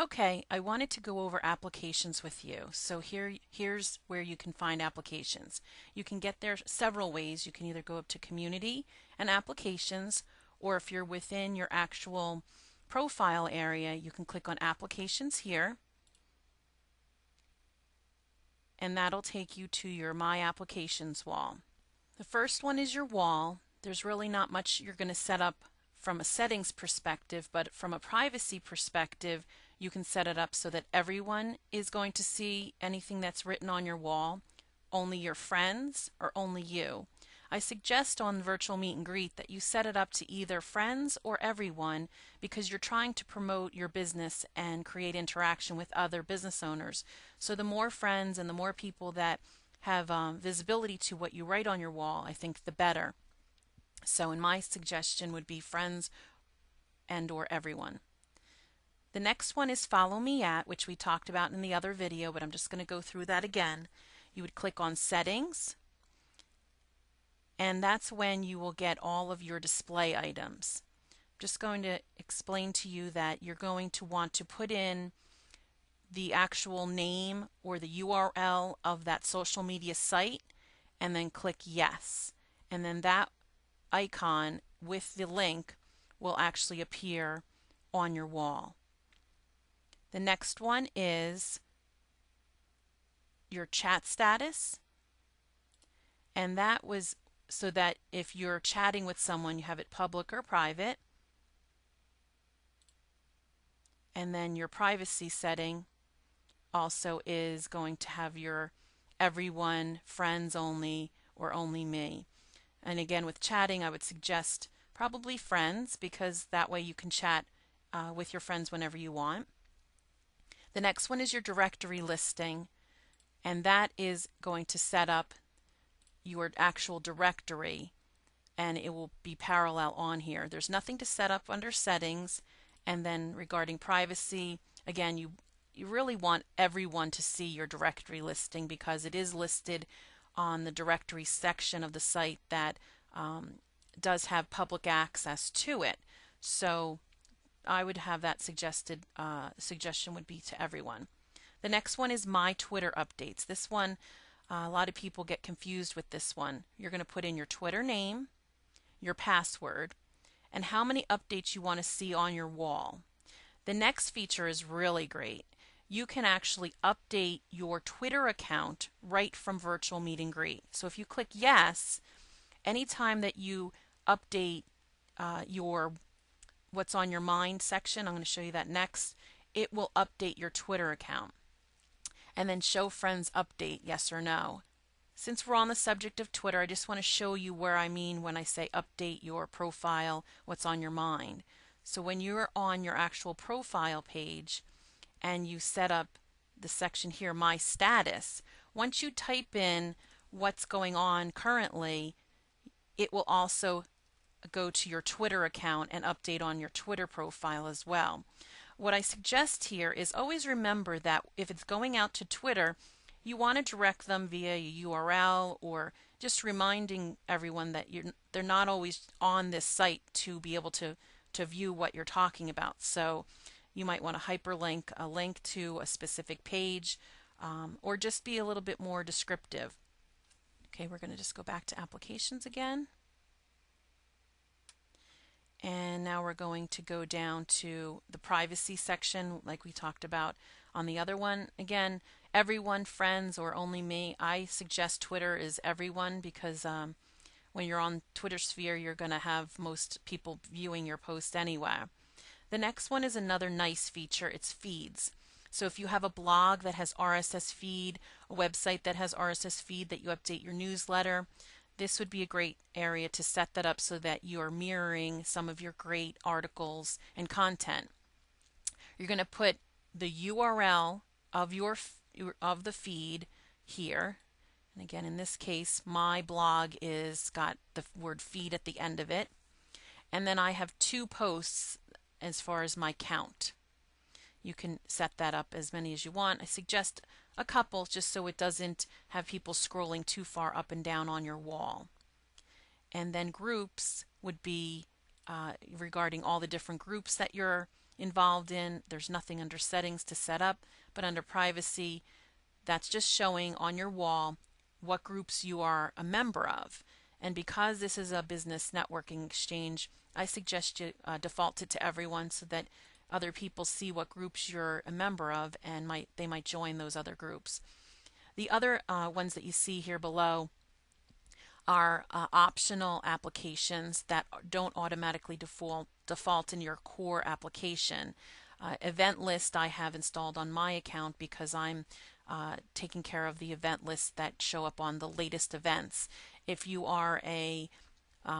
Okay, I wanted to go over applications with you. So here's where you can find applications. You can get there several ways. You can either go up to Community and Applications, or if you're within your actual profile area, you can click on Applications here, and that'll take you to your My Applications wall. The first one is your wall. There's really not much you're going to set up from a settings perspective, but from a privacy perspective, you can set it up so that everyone is going to see anything that's written on your wall, only your friends or only you. I suggest on virtual meet and greet that you set it up to either friends or everyone because you're trying to promote your business and create interaction with other business owners. So the more friends and the more people that have visibility to what you write on your wall, I think the better. So in my suggestion would be friends and or everyone. The next one is Follow Me At, which we talked about in the other video, but I'm just going to go through that again. You would click on Settings, and that's when you will get all of your display items. I'm just going to explain to you that you're going to want to put in the actual name or the URL of that social media site and then click Yes. And then that icon with the link will actually appear on your wall. The next one is your chat status, and that was so that if you're chatting with someone, you have it public or private. And then your privacy setting also is going to have your everyone, friends only, or only me. And again, with chatting, I would suggest probably friends because that way you can chat with your friends whenever you want. The next one is your directory listing, and that is going to set up your actual directory, and it will be parallel on here. There's nothing to set up under settings. And then regarding privacy, again, you really want everyone to see your directory listing because it is listed on the directory section of the site that does have public access to it. So I would have that suggestion would be to everyone. The next one is My Twitter Updates. This one, a lot of people get confused with this one. You're going to put in your Twitter name, your password, and how many updates you want to see on your wall. The next feature is really great. You can actually update your Twitter account right from Virtual Meet and Greet. So if you click Yes, anytime that you update your What's on Your Mind section, I'm going to show you that next, it will update your Twitter account. And then Show Friends Update, yes or no. Since we're on the subject of Twitter, I just want to show you where I mean when I say update your profile, what's on your mind. So when you're on your actual profile page and you set up the section here, My Status, once you type in what's going on currently, it will also go to your Twitter account and update on your Twitter profile as well. What I suggest here is always remember that if it's going out to Twitter, you want to direct them via a URL or just reminding everyone that they're not always on this site to be able to view what you're talking about. So you might want to hyperlink a link to a specific page or just be a little bit more descriptive. Okay, we're going to just go back to applications again. And now we're going to go down to the privacy section like we talked about on the other one. Again, everyone, friends, or only me. I suggest Twitter is everyone because when you're on Twitter sphere, you're going to have most people viewing your post anyway. The next one is another nice feature. It's feeds. So if you have a blog that has RSS feed, a website that has RSS feed that you update your newsletter, this would be a great area to set that up so that you're mirroring some of your great articles and content. You're going to put the URL of the feed here. And again, in this case, my blog is got the word feed at the end of it. And then I have 2 posts as far as my count. You can set that up as many as you want. I suggest a couple just so it doesn't have people scrolling too far up and down on your wall. And then groups would be regarding all the different groups that you're involved in. There's nothing under settings to set up, but under privacy, that's just showing on your wall what groups you are a member of. And because this is a business networking exchange, I suggest you default it to everyone so that other people see what groups you're a member of and they might join those other groups. The other ones that you see here below are optional applications that don't automatically default in your core application. Event list I have installed on my account because I'm taking care of the event lists that show up on the latest events. If you are a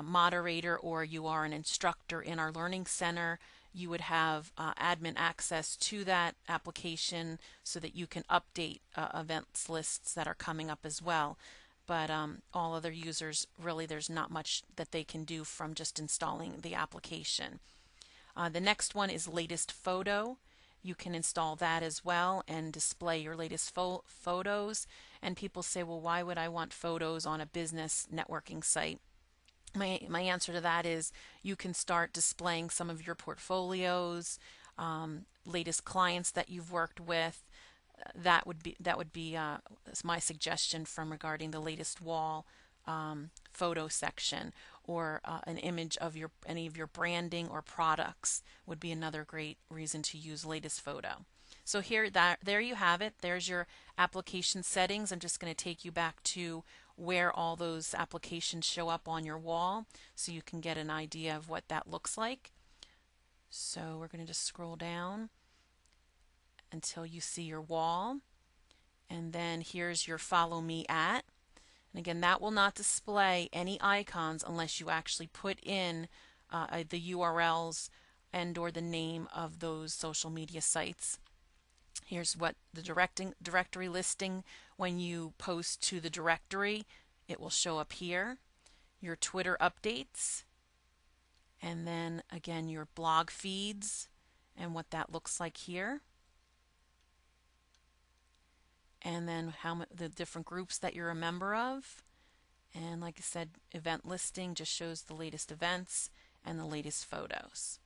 moderator or you are an instructor in our learning center, you would have admin access to that application so that you can update events lists that are coming up as well. But all other users, really, there's not much that they can do from just installing the application. The next one is latest photo. You can install that as well and display your latest photos. And people say, well, why would I want photos on a business networking site? My answer to that is you can start displaying some of your portfolios, latest clients that you've worked with. That would be my suggestion from regarding the latest wall photo section, or an image of any of your branding or products would be another great reason to use latest photo. So there you have it. There's your application settings. I'm just going to take you back to where all those applications show up on your wall so you can get an idea of what that looks like. So we're going to just scroll down until you see your wall, and then here's your follow me at. And again, that will not display any icons unless you actually put in the URLs and or the name of those social media sites. Here's what the directory listing, when you post to the directory, it will show up here. Your Twitter updates, and then again your blog feeds and what that looks like here. And then the different groups that you're a member of. And like I said, event listing just shows the latest events and the latest photos.